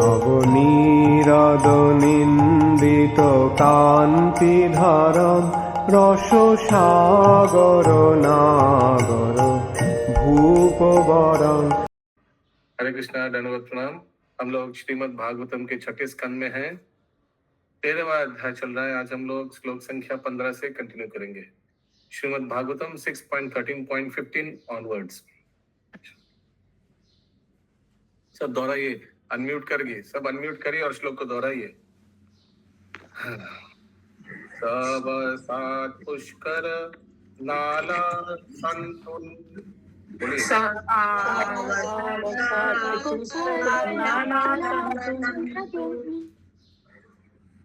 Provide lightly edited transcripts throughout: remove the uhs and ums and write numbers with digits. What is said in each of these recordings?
নবনীরদনিন্দিত কান্তিধারম রসসাগর নাগর भूपवरं। हरे कृष्णा, दंडवत प्रणाम। हम लोग श्रीमद् भागवतम के छठे स्कंद में हैं। 13वां अध्याय चल रहा है। आज हम लोग श्लोक संख्या 15 से कंटिन्यू करेंगे। श्रीमद् भागवतम 6.13.15 ऑनवर्ड्स। सब दोहराइए, अनम्यूट करिए, सब अनम्यूट करिए और श्लोक को दोहराइए। सब सात पुष्कर नाला संतुन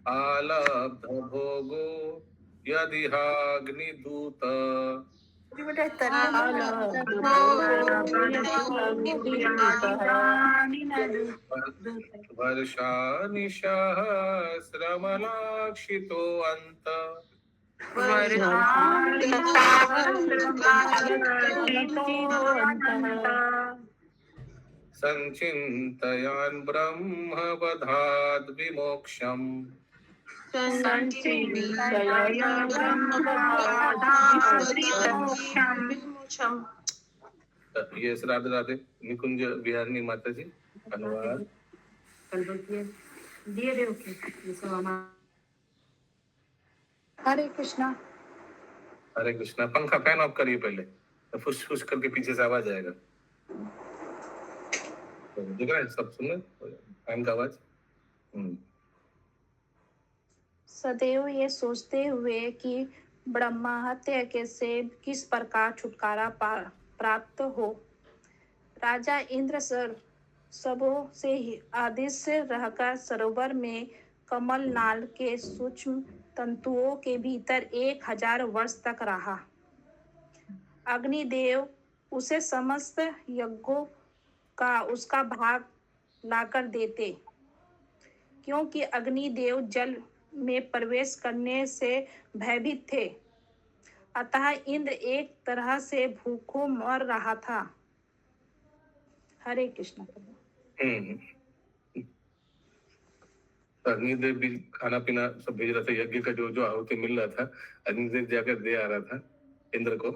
आलब्ध भोगो यदिहाग्निदूत वर्षा निशहस्रमलाक्षितो अन्त संचिन्तयान् ब्रह्मवधाद् विमोक्षम्। ये राधे राधे निकुंज बिहारी माता जी धन्यवाद। हरे कृष्णा। हरे कृष्णा। पंखा फैन ऑफ करिए पहले, तो फुस फुस करके पीछे से आवाज आएगा। दिख रहा है, सब सुन रहे फैन का आवाज। सदैव ये सोचते हुए कि ब्रह्मा हत्या से किस प्रकार छुटकारा प्राप्त हो, राजा इंद्र सबों से आदेश रहकर सरोवर में कमल नाल के सूक्ष्म तंतुओं के भीतर 1000 वर्ष तक रहा। अग्निदेव उसे समस्त यज्ञों का उसका भाग लाकर देते, क्योंकि अग्निदेव जल में प्रवेश करने से भयभीत थे। अतः इंद्र एक तरह से भूखों मर रहा था। हरे कृष्ण। अग्निदेव भी खाना पीना सब भेज रहा था, यज्ञ का जो जो आहुति मिल रहा था अग्निदेव जाकर दे आ रहा था इंद्र को।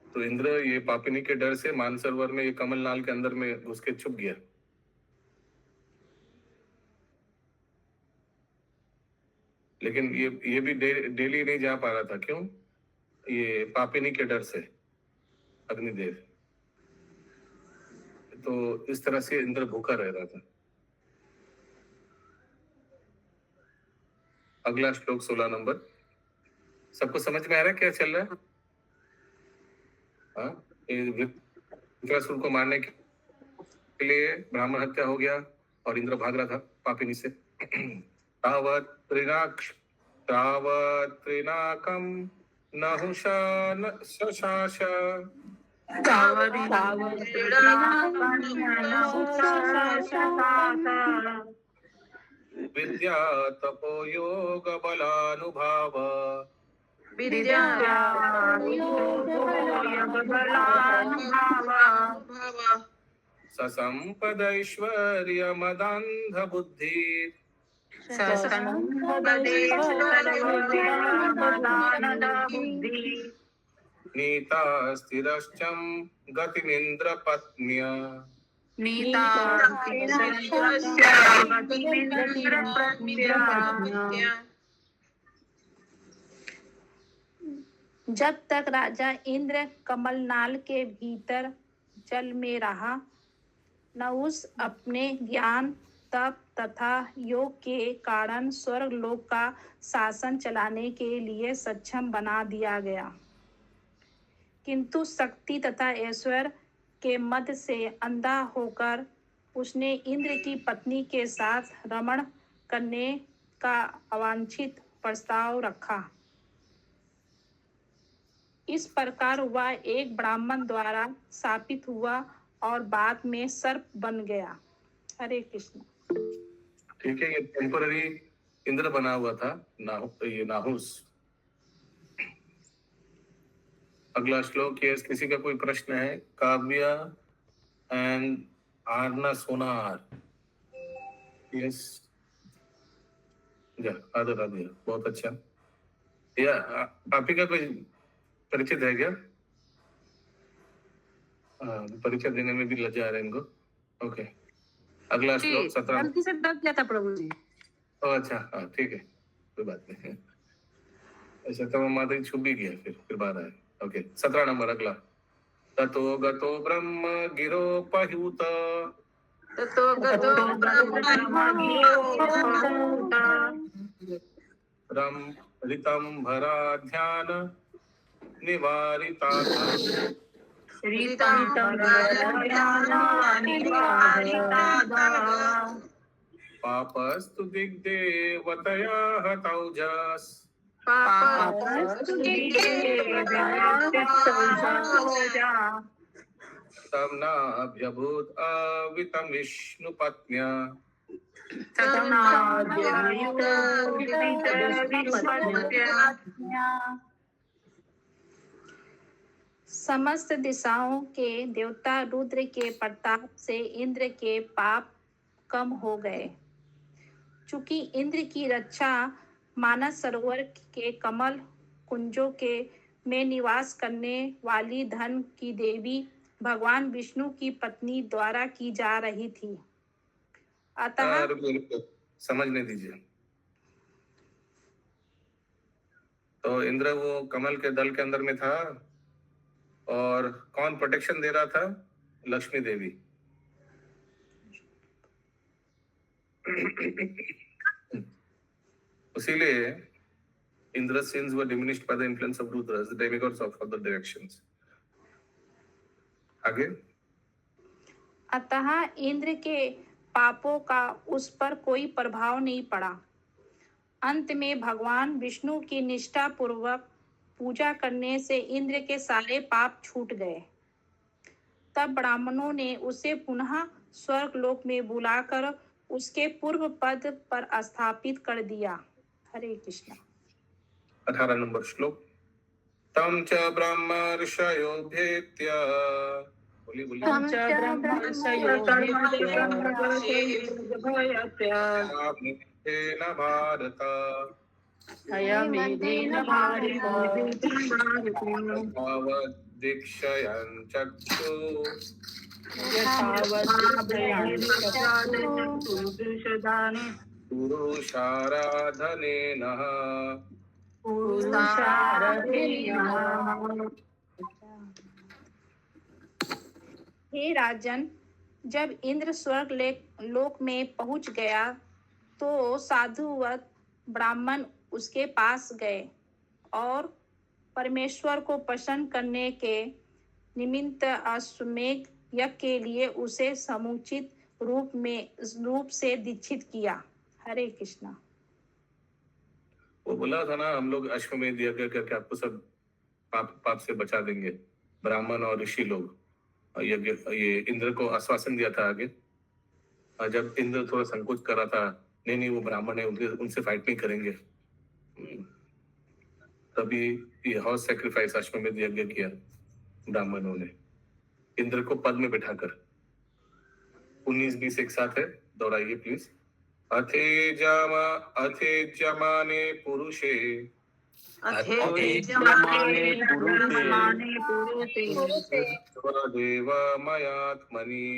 तो इंद्र ये पापिनी के डर से मानसरोवर में ये कमलनाल के अंदर में घुस के छुप गया। लेकिन ये भी डेली नहीं जा पा रहा था। क्यों? ये पापिनी के डर से अग्निदेव। तो इस तरह से इंद्र भूखा रह रहा था। अगला श्लोक 16 नंबर। सबको समझ में आ रहा है क्या चल रहा है? वृत्रासुर को मारने के लिए ब्राह्मण हत्या हो गया और इंद्र भाग रहा था पापिनी से। तावत् त्रिनाकम नहुषा शशाश विद्या तपो योग बलानुभाव ससंपदैश्वर्य मदान्ध बुद्धि नीता स्थिरश्चम गतिमिंद्र पत्न्या जब तक राजा इंद्र कमलनाल के भीतर जल में रहा, नहुष अपने ज्ञान तप तथा योग के कारण स्वर्ग लोक का शासन चलाने के लिए सक्षम बना दिया गया। किंतु शक्ति तथा ऐश्वर्य के मद से अंधा होकर उसने इंद्र की पत्नी के साथ रमण करने का अवांछित प्रस्ताव रखा। इस प्रकार वह एक ब्राह्मण द्वारा शापित हुआ और बाद में सर्प बन गया। हरे कृष्ण। ठीक है, ये टेम्पररी इंद्र बना हुआ था ये नाहुस। अगला श्लोक। ये किसी का कोई प्रश्न है? Kavya and Arna Sonar. Yes. या आदर आ दिया, बहुत अच्छा। या आप ही का कोई परिचित है क्या? परिचय देने में भी लज्जा आ रहा है इनको। ओके, अगला श्लोक 17। गलती से दब गया था प्रभु जी। ओह अच्छा, हाँ ठीक है, कोई बात नहीं। अच्छा तो माता जी छुप भी गया, फिर बात आए। ओके 17 नंबर अगला। ततो गतो ब्रह्म गिरोपह्युत ततो गतो रम ऋतं भरा ध्यान निवारिताथ पापस्तु दिग्देवतया हतौजस् तम नाभ्यभूत अवितं विष्णुपत्न्या समस्त दिशाओं के देवता रुद्र के प्रताप से इंद्र के पाप कम हो गए। चूंकि इंद्र की रक्षा मानस सरोवर के कमल कुंजों के में निवास करने वाली धन की देवी भगवान विष्णु की पत्नी द्वारा की जा रही थी। अतः रुको, समझने दीजिए। तो इंद्र वो कमल के दल के अंदर में था, और कौन प्रोटेक्शन दे रहा था? लक्ष्मी देवी। इसीलिए इंद्र's sins were diminished by the influence of Rudras, the demigods of other directions. आगे। अतः इंद्र के पापों का उस पर कोई प्रभाव नहीं पड़ा। अंत में भगवान विष्णु की निष्ठा पूर्वक पूजा करने से इंद्र के सारे पाप छूट गए। तब ब्राह्मणों ने उसे पुनः स्वर्गलोक में बुलाकर उसके पूर्व पद पर स्थापित कर दिया। हरे कृष्णा। 18 नंबर श्लोक। तम च ब्रह्म ऋषयो भेत्य न भारत दीक्षयन् चक्षु पुरुषाराधनेन हे राजन, जब इंद्र स्वर्ग लोक में पहुंच गया तो साधुवत ब्राह्मण उसके पास गए और परमेश्वर को प्रसन्न करने के निमित्त अश्वमेध यज्ञ के लिए उसे समुचित रूप से दीक्षित किया। हरे कृष्णा। वो बोला था ना, हम लोग अश्वमेध यज्ञ करके आपको सब पाप से बचा देंगे। ब्राह्मण और ऋषि लोग यज्ञ, ये इंद्र को आश्वासन दिया था आगे। जब इंद्र थोड़ा संकोच कर रहा था, नहीं वो ब्राह्मण है, उनसे फाइट नहीं करेंगे, तभी ये हॉर्स सैक्रिफाइस अश्वमेध यज्ञ किया ब्राह्मणों ने इंद्र को पद में बिठाकर। 19-20 एक साथ है, दोहराइए प्लीज। अथेजमाने पुरुषे सर्वदेव मयात्मनि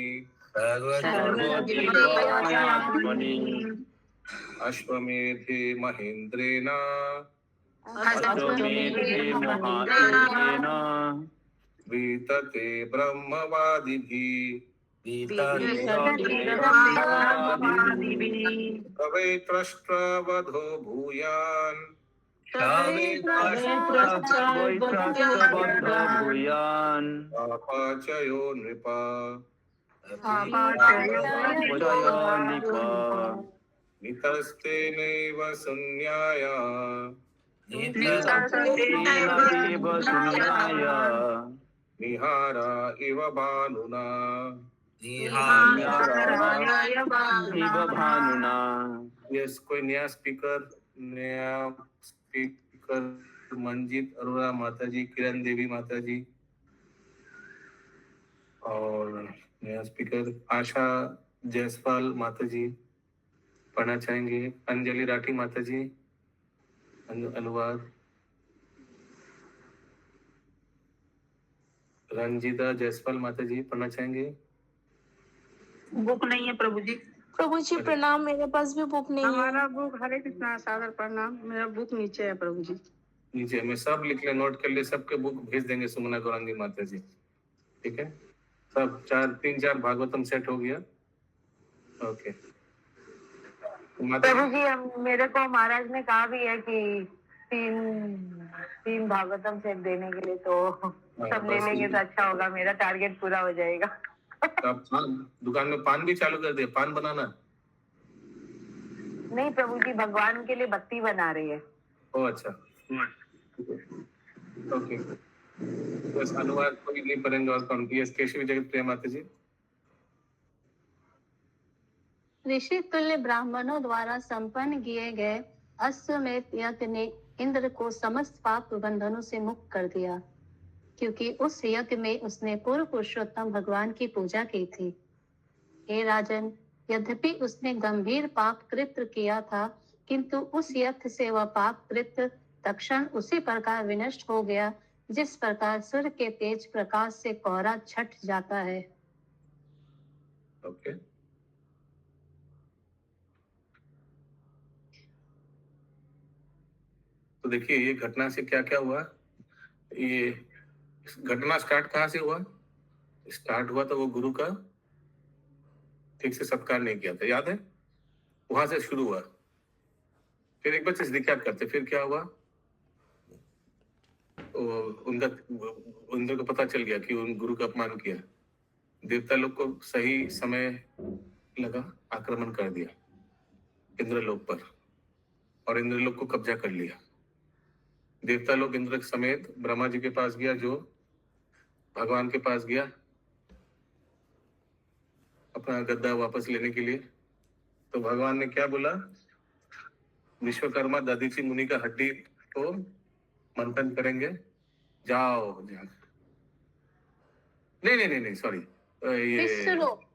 अश्वमेधे महेन्द्रेण वीतते ब्रह्मवादिभिः पवित्रष्ट्रवधो भूयान् पापाचयो नृप नितस्ते नैव शून्याय निहारा इव भानुना यस कोई नया स्पीकर मंजीत अरोड़ा माता जी, किरण देवी माता जी, और नया स्पीकर आशा जायसवाल माता जी पढ़ना चाहेंगे। अंजलि राठी माता जी अनुवाद। रंजीता जायसवाल माता जी पढ़ना चाहेंगे। बुक नहीं है प्रभु जी। प्रभु जी अरे। प्रणाम, मेरे पास भी बुक नहीं है। हमारा बुक हरे कृष्णा सादर प्रणाम, मेरा बुक नीचे है प्रभु जी। नीचे में सब लिख ले, नोट कर ले, सबके बुक भेज देंगे सुमना गौरांगी माता जी, ठीक है। सब 3-4 भागवतम सेट हो गया। ओके माता प्रभु जी। जी, हम मेरे को महाराज ने कहा भी है कि तीन तीन भागवतम सेट देने के लिए, तो सब ले बस लेंगे तो अच्छा होगा, मेरा टारगेट पूरा हो जाएगा। तो आप दुकान में पान भी चालू कर दिया, पान बनाना। नहीं प्रभु जी, भगवान के लिए बत्ती बना रही है। ओ अच्छा, ओके। बस अनुवाद कोई नहीं पढ़ेंगे और कौन? यस केशवी जगत प्रिया माता जी। ऋषि तुल्य ब्राह्मणों द्वारा संपन्न किए गए अश्वमेध यज्ञ ने इंद्र को समस्त पाप बंधनों से मुक्त कर दिया, क्योंकि उस यज्ञ में उसने पूर्व पुरुषोत्तम भगवान की पूजा की थी। हे राजन, यद्यपि उसने गंभीर पाप कृत्य किया था, किंतु उस यज्ञ से वह पाप कृत्य तत्क्षण उसी प्रकार विनष्ट हो गया, जिस प्रकार सूर्य के तेज प्रकाश से कोहरा छट जाता है। ओके तो देखिए ये घटना से क्या क्या हुआ। ये घटना स्टार्ट कहाँ से हुआ? स्टार्ट हुआ तो वो गुरु का ठीक से सत्कार नहीं किया था, याद है? वहां से शुरू हुआ। फिर एक बच्चे से रिकैप करते, फिर क्या हुआ? उनका उनको पता चल गया कि उन गुरु का अपमान किया। देवता लोग को सही समय लगा, आक्रमण कर दिया इंद्रलोक पर और इंद्रलोक को कब्जा कर लिया। देवता लोग इंद्र समेत ब्रह्मा जी के पास गया, जो भगवान के पास गया अपना गद्दा वापस लेने के लिए। तो भगवान ने क्या बोला? विश्वकर्मा दधीचि मुनि का हड्डी को मंथन करेंगे, जाओ नहीं नहीं नहीं नहीं सॉरी, ये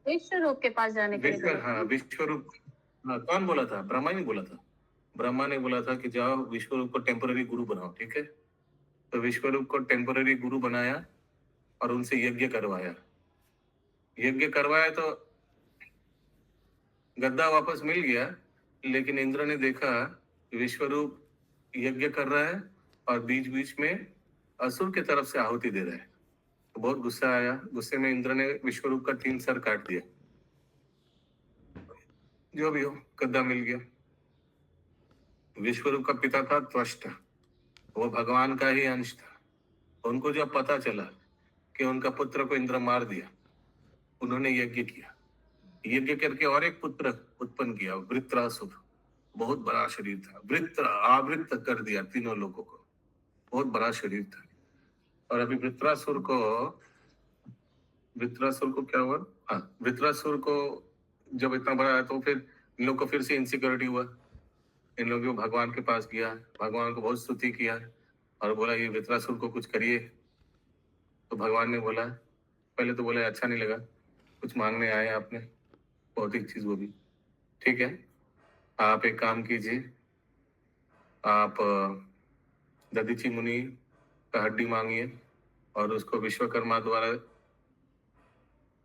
विश्वरूप के पास जाने के लिए हाँ विश्वरूप। हाँ कौन बोला था? ब्रह्मा ही बोला था। ब्रह्मा ने बोला था कि जाओ विश्वरूप को टेम्पररी गुरु बनाओ, ठीक है। तो विश्वरूप को टेम्पररी गुरु बनाया और उनसे यज्ञ करवाया। यज्ञ करवाया तो गद्दा वापस मिल गया, लेकिन इंद्र ने देखा विश्वरूप यज्ञ कर रहा है और बीच बीच में असुर की तरफ से आहुति दे रहा है। तो बहुत गुस्सा आया। गुस्से में इंद्र ने विश्वरूप का 3 सर काट दिया। जो भी हो, गद्दा मिल गया। विश्वरूप का पिता था त्वष्टा, वो भगवान का ही अंश था। उनको जब पता चला कि उनका पुत्र को इंद्र मार दिया, उन्होंने यज्ञ किया। यज्ञ करके और एक पुत्र उत्पन्न किया, वृत्रासुर। बहुत बड़ा शरीर था, वृत्र आवृत कर दिया तीनों लोगों को, बहुत बड़ा शरीर था। और अभी वृत्रासुर को क्या हुआ? हाँ, वृत्रासुर को जब इतना बड़ा है तो फिर इन लोग को फिर से इनसिक्योरिटी हुआ। इन लोगों को भगवान के पास गया, भगवान को बहुत स्तुति किया और बोला ये वृत्रासुर को कुछ करिए। तो भगवान ने बोला, पहले तो बोला अच्छा नहीं लगा, कुछ मांगने आए आपने, भौतिक चीज वो भी, ठीक है। आप एक काम कीजिए, आप दधीचि मुनि का हड्डी मांगिए और उसको विश्वकर्मा द्वारा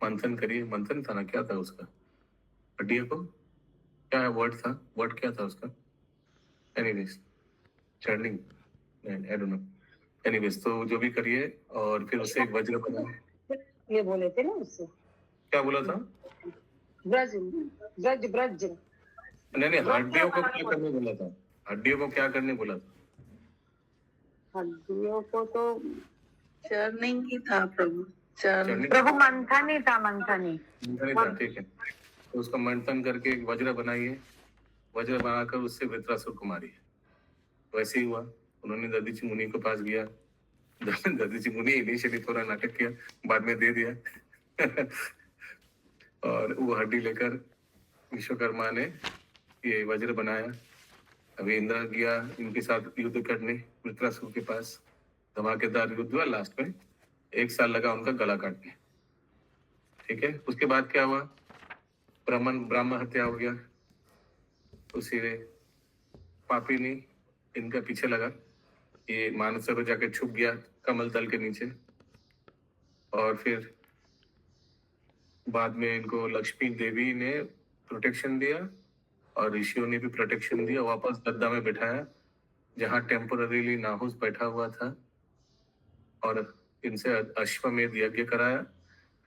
मंथन करिए। मंथन था ना, क्या था उसका? हड्डियों को क्या है वर्ड था, वर्ड क्या था उसका? Anyways churning, I don't know. Anyways तो जो भी करिए और फिर उससे एक वज्र बनाए। ये बोले थे ना उससे, क्या बोला था? ब्रज ब्रज ब्रज। नहीं हड्डियों को क्या करने बोला था? हड्डियों को क्या करने बोला था? हड्डियों को तो चर्निंग ही था प्रभु, चर्निंग। प्रभु मंथन ही था, मंथन ही था, ठीक है। तो उसका मंथन करके एक वज्र बनाइए, वज्र बनाकर उससे वृत्रासुर को मारिए। वैसे ही हुआ। उन्होंने दधीचि मुनि के पास गया। दधीचि मुनि इनिशियली थोड़ा नाटक किया, बाद में दे दिया। और वो हड्डी लेकर विश्वकर्मा ने ये वज्र बनाया। अभी इंद्र गया इनके साथ युद्ध करने वृत्रासुर के पास। धमाकेदार युद्ध हुआ, लास्ट में 1 साल लगा उनका गला काटने, ठीक है। उसके बाद क्या हुआ, ब्राह्मण हत्या हो गया, उसी ने पापी ने इनका पीछे लगा, ये मानसरोवर जाके छुप गया कमल दल के नीचे, और फिर बाद में इनको लक्ष्मी देवी ने प्रोटेक्शन दिया और ऋषियों ने भी प्रोटेक्शन दिया, वापस गद्दा में बिठाया जहां टेम्पोररीली नाहुस बैठा हुआ था, और इनसे अश्वमेध यज्ञ कराया,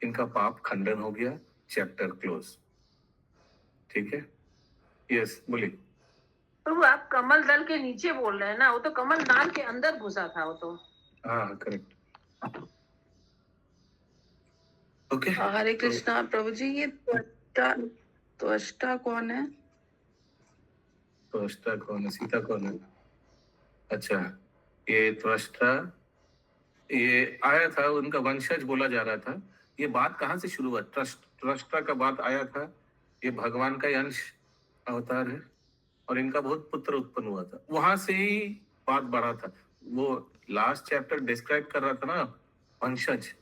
इनका पाप खंडन हो गया, चैप्टर क्लोज। ठीक है, यस बोलिए। प्रभु आप कमल दल के नीचे बोल रहे हैं ना, वो तो कमल नाल के अंदर घुसा था वो तो। हाँ करेक्ट, ओके। हरे कृष्णा प्रभु जी, ये त्वष्टा कौन है? त्वष्टा कौन है, सीता कौन है? अच्छा, ये त्वष्टा ये आया था, उनका वंशज बोला जा रहा था। ये बात कहाँ से शुरू हुआ? त्वष्टा का बात आया था, ये भगवान का ही अंश अवतार है और इनका बहुत पुत्र उत्पन्न हुआ था, वहां से ही बात बढ़ा था। वो लास्ट चैप्टर डिस्क्राइब कर रहा था ना वंशज,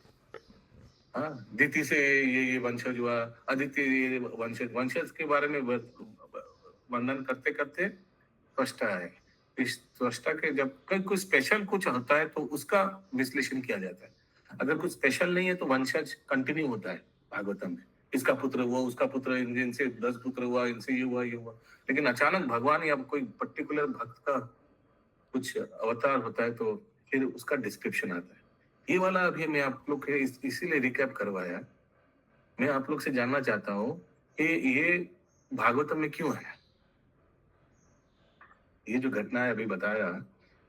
हाँ, दिति से ये वंशज हुआ, अदिति ये वंशज के बारे में वर्णन करते करते त्वष्टा है। इस त्वष्टा के जब कुछ स्पेशल कुछ होता है तो उसका विश्लेषण किया जाता है, अगर कुछ स्पेशल नहीं है तो वंशज कंटिन्यू होता है भागवतम में, इसका पुत्र हुआ, उसका पुत्र, इनसे 10 पुत्र हुआ, इनसे ये हुआ, ये हुआ। लेकिन अचानक भगवान या कोई पर्टिकुलर भक्त का कुछ अवतार होता है तो फिर उसका डिस्क्रिप्शन आता है। ये वाला अभी मैं आप लोग के इसीलिए रिकैप करवाया। मैं आप लोग से जानना चाहता हूँ कि ये भागवतम में क्यों है, ये जो घटना है अभी बताया,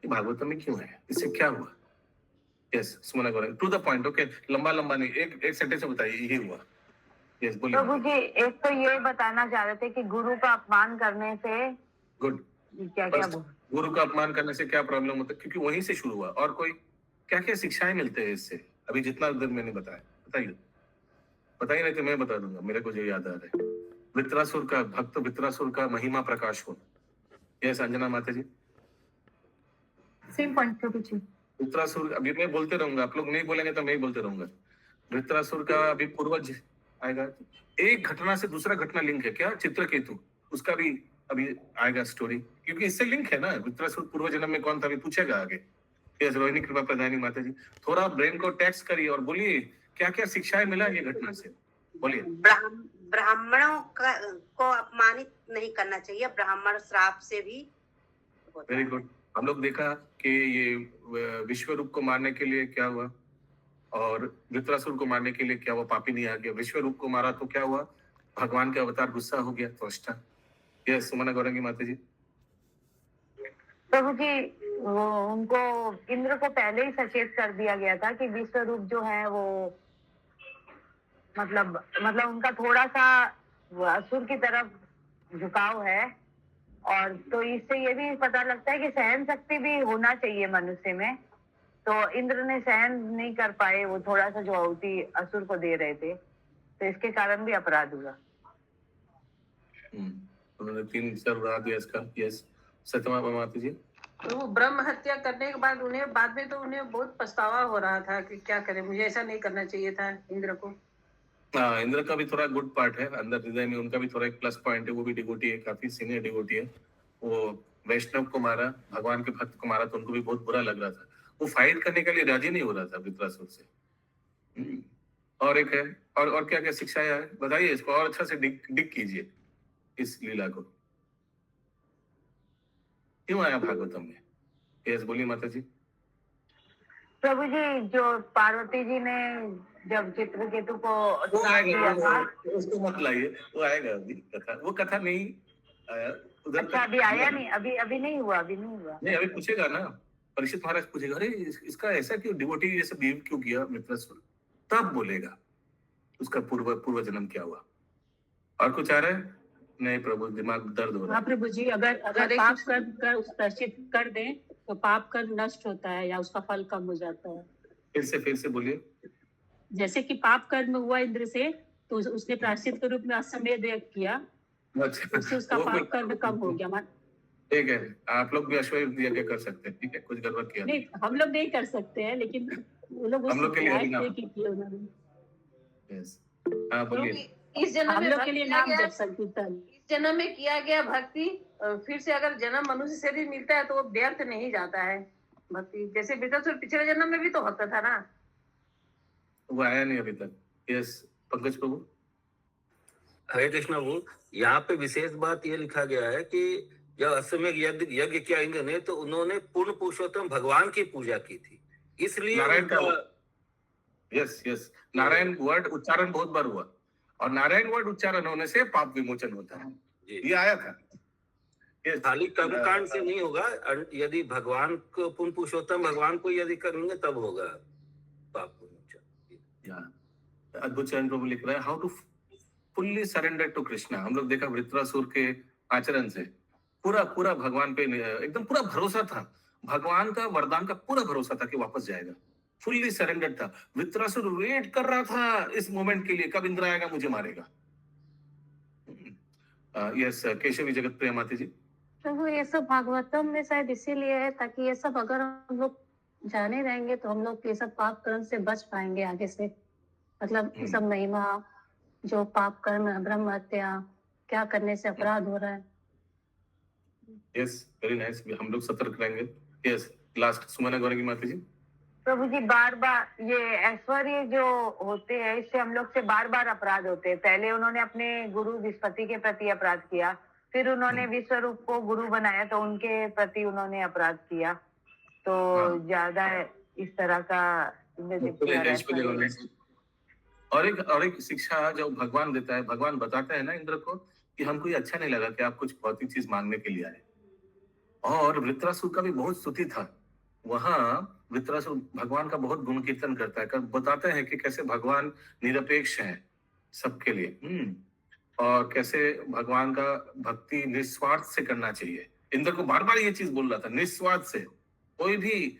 ये भागवतम में क्यों है, इससे क्या हुआ? Yes Sumana Gaurav, to the point, okay, लंबा लंबा नहीं, एक सेंटेंस में बताइए ये हुआ। यस बोलिए। प्रभु जी एक तो ये बताना चाह रहे थे कि गुरु का अपमान करने से गुड, क्या क्या गुरु का अपमान करने से क्या प्रॉब्लम होता है, क्योंकि वहीं से शुरू हुआ। और कोई क्या क्या शिक्षाएं मिलते हैं इससे, अभी जितना देर मैंने बताया बताइए, बताइए नहीं तो मैं बता दूंगा, मेरे को जो याद आ रहा है। वृत्रासुर का भक्त, वृत्रासुर का महिमा प्रकाश हो। यस अंजना माता जी। सेम पॉइंट प्रभु जी। वृत्रासुर, अभी मैं बोलते रहूंगा, आप लोग नहीं बोलेंगे तो मैं ही बोलते रहूंगा। वृत्रासुर का अभी पूर्वज आएगा, एक घटना से दूसरा घटना लिंक है क्या? चित्रकेतु, उसका भी अभी आएगा स्टोरी, क्योंकि इससे लिंक है ना। वृत्रासुर पूर्व जन्म में कौन था अभी पूछेगा आगे। यस रोहिणी कृपा प्रधानी माता जी, थोड़ा ब्रेन को टैक्स करिए और बोलिए क्या क्या शिक्षाएं मिला ये घटना से, बोलिए। ब्राह्मणों को अपमानित नहीं करना चाहिए, ब्राह्मण श्राप से भी होता वेरी है। गुड। हम लोग देखा कि ये विश्वरूप को मारने के लिए क्या हुआ, और वृत्रासुर को मारने के लिए क्या हुआ, पापी नहीं आ गया। विश्वरूप को मारा तो क्या हुआ, भगवान के अवतार गुस्सा हो गया, त्वष्टा। यस सुमना गौरंगी माता जी। प्रभु जी वो उनको इंद्र को पहले ही सचेत कर दिया गया था कि विश्वरूप जो है वो मतलब उनका थोड़ा सा वो असुर की तरफ झुकाव है, और तो इससे ये भी पता लगता है कि सहन शक्ति भी होना चाहिए मनुष्य में। तो इंद्र ने सहन नहीं कर पाए, वो थोड़ा सा जो आहुति असुर को दे रहे थे, तो इसके कारण भी अपराध हुआ। उन्होंने 3 सर उड़ा दिया इसका। यस सत्यमा माता जी। तो ब्रह्म हत्या करने के बाद उन्हें बाद में तो उन्हें बहुत पछतावा हो रहा था कि क्या करें, मुझे ऐसा नहीं करना चाहिए था इंद्र को। हाँ, इंद्र का भी थोड़ा गुड पार्ट है अंदर हृदय में, उनका भी थोड़ा एक प्लस पॉइंट है, वो भी डिवोटी है, काफी सीनियर डिवोटी है। वो वैष्णव को मारा, भगवान के भक्त को मारा तो उनको भी बहुत बुरा लग रहा था, वो फाइट करने के लिए राजी नहीं हो रहा था वृत्रासुर से। और एक है, और क्या क्या शिक्षाएं है बताइए, इसको और अच्छा से डिग कीजिए इस लीला को, क्यों आया भागवतम में। यस बोलिए माता जी। प्रभु जी जो पार्वती जी ने जब चित्रकेतु को वो आएगा, उसको मत लाइए, वो आएगा अभी कथा, वो कथा नहीं आया उधर। अच्छा अभी आया नहीं, अभी नहीं हुआ, नहीं अभी पूछेगा ना, परीक्षित महाराज पूछेगा, अरे इसका ऐसा क्यों, डिवोटी जैसे बिहेव क्यों किया वृत्रासुर, तब बोलेगा उसका पूर्व जन्म क्या हुआ। और कुछ आ रहा है? नहीं प्रभु, दिमाग दर्द हो रहा है। हाँ प्रभु जी, अगर पाप कर्म कर उस प्रायश्चित कर दें तो पाप कर्म नष्ट होता है या उसका फल कम हो जाता है। फिर से बोलिए। जैसे कि पाप कर्म हुआ इंद्र से, तो उसने प्रायश्चित के रूप में अश्वमेध यज्ञ किया, अच्छा, उससे उसका पाप कर्म कम हो गया। ठीक है, आप लोग भी अश्वमेध यज्ञ कर सकते हैं, ठीक है, कुछ गड़बड़ किया नहीं, हम लोग नहीं कर सकते हैं, लेकिन वो लोग हम लोग के लिए किए उन्होंने। यस हाँ प्रभु बोलिए। जी, इस जन्म हम में लोग भक्ति के लिए किया नाम गया, जप संकीर्तन। इस जन्म में किया गया भक्ति फिर से अगर जन्म मनुष्य शरीर मिलता है तो वो व्यर्थ नहीं जाता है। भक्ति जैसे वृत्रासुर पिछले जन्म में भी तो भक्त था ना। वो आया नहीं अभी तक। यस पंकज प्रभु। हरे कृष्णा वो यहाँ पे विशेष बात ये लिखा गया है कि जब अश्वमेध यज्ञ यज्ञ किया इंद्र ने तो उन्होंने पूर्ण पुरुषोत्तम भगवान की पूजा की थी, इसलिए नारायण का उनका यस यस नारायण वर्ड उच्चारण बहुत बार हुआ और नारायण वर्ड उच्चारण होने से पाप विमोचन होता है। जी। ये आया था। Yes. खाली कर्मकांड से नहीं होगा, यदि भगवान को पूर्ण पुरुषोत्तम भगवान को यदि करेंगे तब होगा पाप विमोचन। या अद्भुत चरण प्रभु लिख रहा है how to fully surrender to Krishna. हम लोग देखा वृत्रासुर के आचरण से पूरा पूरा भगवान पे एकदम पूरा भरोसा था, भगवान का वरदान का पूरा भरोसा था कि वापस जाएगा। फुल्ली सरेंडर था। वृत्रासुर वेट कर रहा था इस मोमेंट के लिए, कब इंद्र आएगा मुझे मारेगा। यस केशवी जगत प्रिया माता जी। प्रभु ये सब भागवतम में शायद इसीलिए है ताकि ये सब अगर हम लोग जाने रहेंगे तो हम लोग ये सब पाप कर्म से बच पाएंगे आगे से। मतलब ये सब महिमा, जो पाप कर्म है, ब्रह्म हत्या, क्या करने से अपराध हो रहा है। Yes very nice. हम लोग सतर्क रहेंगे। यस लास्ट सुमना गौरी की माता जी। प्रभु जी बार बार ये ऐश्वर्य जो होते हैं इससे हम लोग से बार बार अपराध होते हैं। पहले उन्होंने अपने गुरु विस्पति के प्रति अपराध किया, फिर उन्होंने विश्वरूप को गुरु बनाया तो उनके प्रति उन्होंने अपराध किया, तो ज्यादा इस तरह का और एक शिक्षा जो भगवान देता है, भगवान बताता है ना इंद्र को कि हमको ये अच्छा नहीं लगा कि आप कुछ भौतिक चीज मांगने के लिए आए। और वृत्रासुर का भी बहुत स्तुति था। वहां वृत्रासुर भगवान का बहुत गुण कीर्तन करता है, बताते हैं कि कैसे भगवान निरपेक्ष हैं सबके लिए। और कैसे भगवान का भक्ति निस्वार्थ से करना चाहिए। इंद्र को बार बार ये चीज बोल रहा था, निस्वार्थ से, कोई भी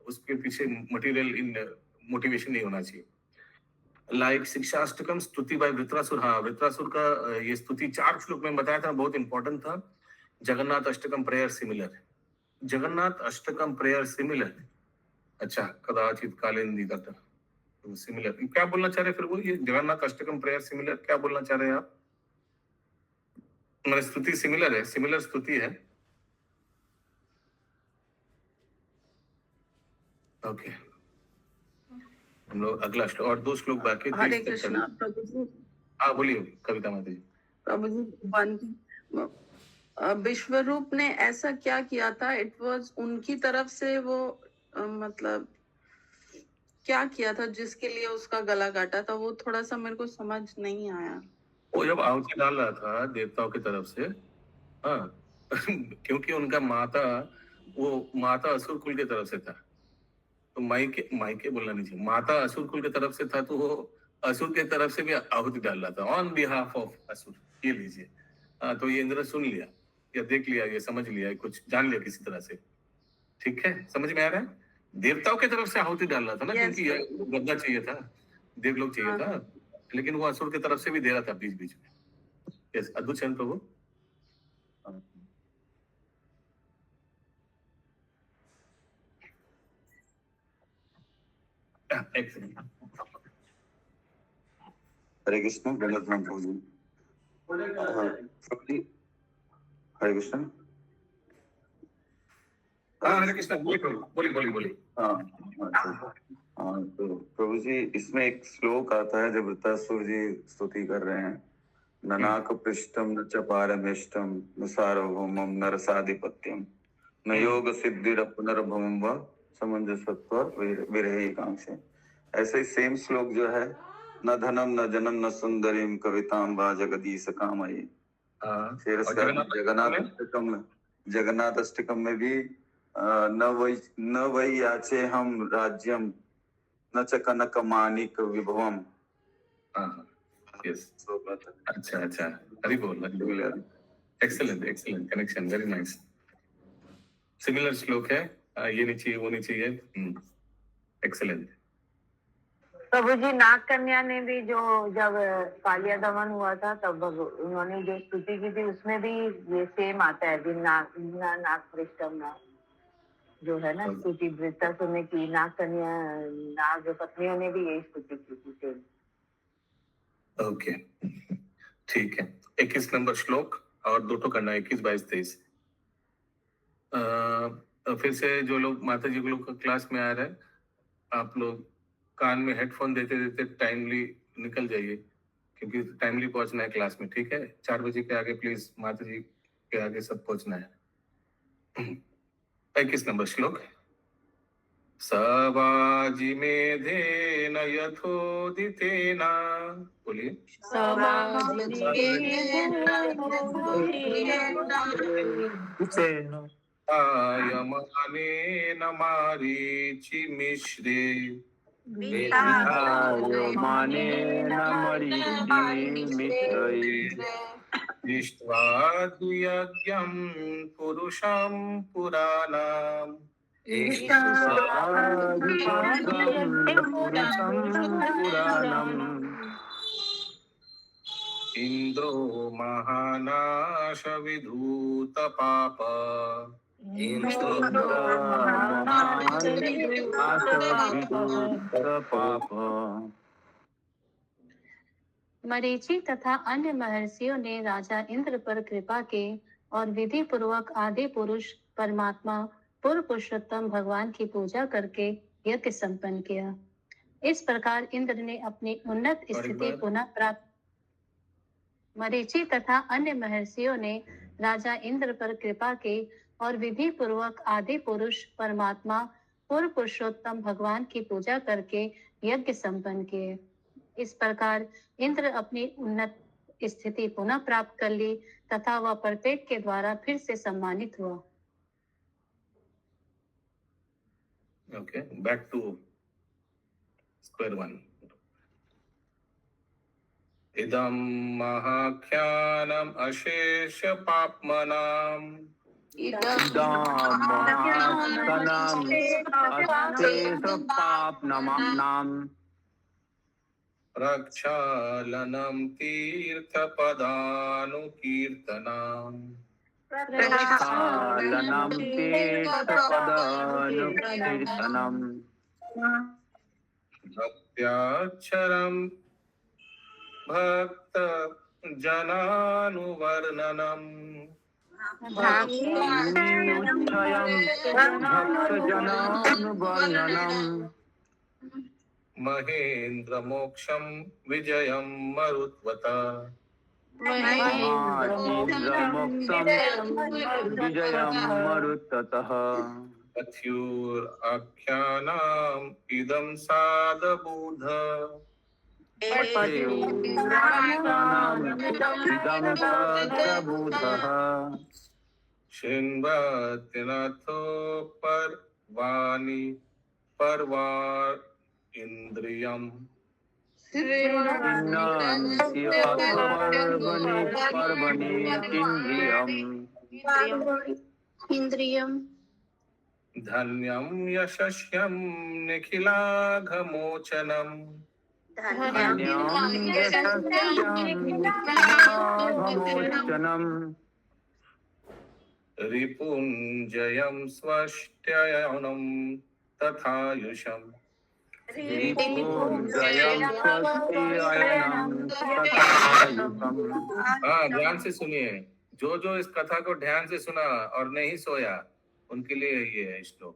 उसके पीछे मटेरियल मोटिवेशन नहीं होना चाहिए। लाइक शिक्षाष्टकम स्तुति बाय वृत्रासुर। हाँ वृत्रासुर का ये स्तुति 4 श्लोक में बताया था, बहुत इंपॉर्टेंट था। Jagannath Ashtakam prayer similar, Jagannath Ashtakam prayer similar. अच्छा कदाचित कालिंदी दत्त सिमिलर क्या बोलना चाह रहे फिर वो, ये जगन्नाथ अष्टकम प्रेयर सिमिलर क्या बोलना चाह रहे हैं आप? मेरी स्तुति सिमिलर है, सिमिलर स्तुति है। ओके हम लोग अगला श्लोक और 2 श्लोक बाकी। हरे कृष्णा प्रभु जी। हाँ बोलिए कविता माता जी। प्रभु जी विश्वरूप ने ऐसा क्या किया था? इट वाज उनकी तरफ से वो मतलब क्या किया था जिसके लिए उसका गला काटा था? वो थोड़ा सा मेरे को समझ नहीं आया। वो जब आहुति डाल रहा था देवताओं की तरफ से, हाँ क्योंकि उनका माता असुर कुल की तरफ से था, तो मायके बोलना नहीं चाहिए, माता असुर कुल की तरफ से था, तो वो असुर की तरफ से भी आहुति डाल रहा था ऑन बिहाफ ऑफ असुर। ये लीजिए। तो ये इंद्र सुन लिया या देख लिया, ये समझ लिया, कुछ जान लिया किसी तरह से। ठीक है समझ में आ रहा है? देवताओं की तरफ से आहुति डाल रहा था ना, क्योंकि ये गद्दा चाहिए था, देवलोक चाहिए था, लेकिन वो असुर की तरफ से भी दे रहा था बीच बीच में। यस अद्भुत चरण प्रभु। हरे कृष्ण प्रभु जी। हरे कृष्ण। हरे कृष्ण बोली। हाँ तो प्रभु जी इसमें एक श्लोक आता है जब वृत्रासुर जी स्तुति कर रहे हैं, ननाक पृष्ठम न च पारमेष्टम न सार्वभौमम न रसाधिपत्यम न योग सिद्धिर पुनर्भवम व समंजसत्व विरही कांक्षे। ऐसे ही सेम श्लोक जो है, न धनम न जनम न सुंदरीम कविताम वा जगदीश कामये। जगन्नाथ अष्टकम में भी न वै याचे हम राज्यम न च कनक मानिक विभवम। अच्छा हरि बोल। Excellent connection, very nice. Similar श्लोक है, ये नहीं चाहिए वो नहीं चाहिए। एक्सीलेंट। प्रभु जी नाग कन्या ने भी जो जब कालिया दमन हुआ था तब उन्होंने जो स्तुति की थी उसमें भी ये सेम आता है, नाग पृष्ठम नाग जो है ना स्तुति वृत्तासुर ने की, नाग कन्या नाग पत्नियों ने भी यही स्तुति की थी सेम। ओके, ठीक है। 21 नंबर श्लोक और 2 करना, 21, 22, 23। फिर से जो लोग माता जी लोग क्लास में आ रहे हैं, आप लोग कान में हेडफोन देते देते टाइमली निकल जाइए, क्योंकि टाइमली पहुंचना है क्लास में, ठीक है? 4 बजे के आगे प्लीज माता जी के आगे सब पहुंचना है। 21 नंबर श्लोक। सवाजी मेधेन यथोदितेन, बोलिए। आयमानेन मारीचि मिश्रे, विद्धायमानेन मरीचि मिश्रैः दृष्ट्वा द्वियज्ञं पुरुषं पुराणम् इंद्रो महानाश विधूत पाप, मरीचि तथा अन्य महर्षियों ने राजा इंद्र पर कृपा की और विधि पूर्वक आदि पुरुष परमात्मा पूर्व पुरुषोत्तम भगवान की पूजा करके यज्ञ संपन्न किया। इस प्रकार इंद्र ने अपनी उन्नत स्थिति पुनः प्राप्त। मरीचि तथा अन्य महर्षियों ने राजा इंद्र पर कृपा की और विधि पूर्वक आदि पुरुष परमात्मा पूर्व पुरुषोत्तम भगवान की पूजा करके यज्ञ संपन्न किए। इस प्रकार इंद्र अपनी उन्नत स्थिति पुनः प्राप्त कर ली तथा वह प्रत्येक के द्वारा फिर से सम्मानित हुआ। Okay, back to square one. इदं महाख्यानम् अशेष पाप्मनाम्, प्रक्षालनं तीर्थपदानुकीर्तनम्, भक्त्याक्षरं भक्त जनानुवर्णनम्, महेन्द्र मोक्षं विजयं मरुत्वता, तथ्योराख्यानाम् इदं सादबुध, शृण्वत्यनथो पर्वा इंद्रियम्, धन्यं यशस्यं निखिलाघमोचनम्, रिपुञ्जयं स्वष्ट्ययनं तथायुषम्। हाँ, ध्यान से सुनिए। जो इस कथा को ध्यान से सुना और नहीं सोया, उनके लिए ये है श्लोक।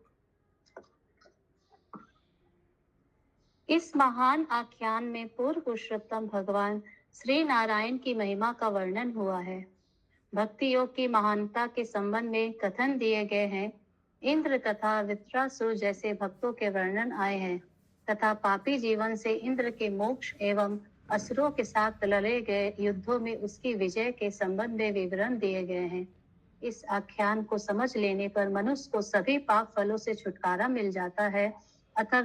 इस महान आख्यान में पूर्व पुरुषोत्तम भगवान श्री नारायण की महिमा का वर्णन हुआ है। भक्ति योग की महानता के संबंध में कथन दिए गए हैं। इंद्र तथा वृत्रासुर जैसे भक्तों के वर्णन आए हैं तथा पापी जीवन से इंद्र के मोक्ष एवं असुरों के साथ लड़े गए युद्धों में उसकी विजय के संबंध में विवरण दिए गए हैं। इस आख्यान को समझ लेने पर मनुष्य को सभी पाप फलों से छुटकारा मिल जाता है। अतः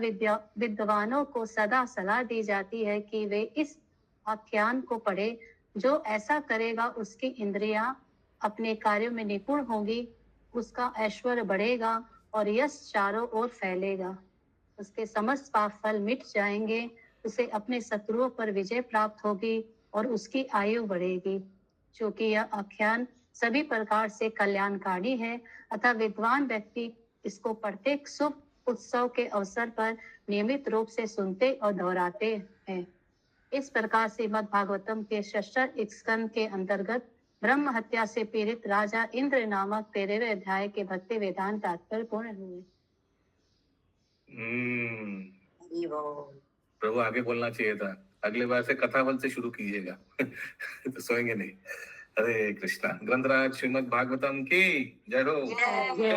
विद्वानों को सदा सलाह दी जाती है कि वे इस आख्यान को पढ़े। जो ऐसा करेगा उसकी इंद्रियां अपने कार्यों में निपुण होंगी, उसका ऐश्वर्य बढ़ेगा और यश चारों ओर फैलेगा। उसके समस्त पाप फल मिट जाएंगे, उसे अपने शत्रुओं पर विजय प्राप्त होगी और उसकी आयु बढ़ेगी। क्योंकि यह आख्यान सभी प्रकार से कल्याणकारी है, अतः विद्वान व्यक्ति इसको प्रत्येक शुभ उत्सव के अवसर पर नियमित रूप से सुनते और दोहराते हैं। इस प्रकार श्रीमद् भागवतम के 6 स्कंद के अंतर्गत ब्रह्म हत्या से पीड़ित राजा इंद्र नामक 13वें अध्याय के भक्ति वेदांत तात्पर्य पूर्ण हुए। हरि बोल। प्रभु आगे बोलना चाहिए था, अगले बार से कथावल से शुरू कीजिएगा तो सोएंगे नहीं। हरे कृष्णा। ग्रंथराज श्रीमद् भागवतम की जय हो। जय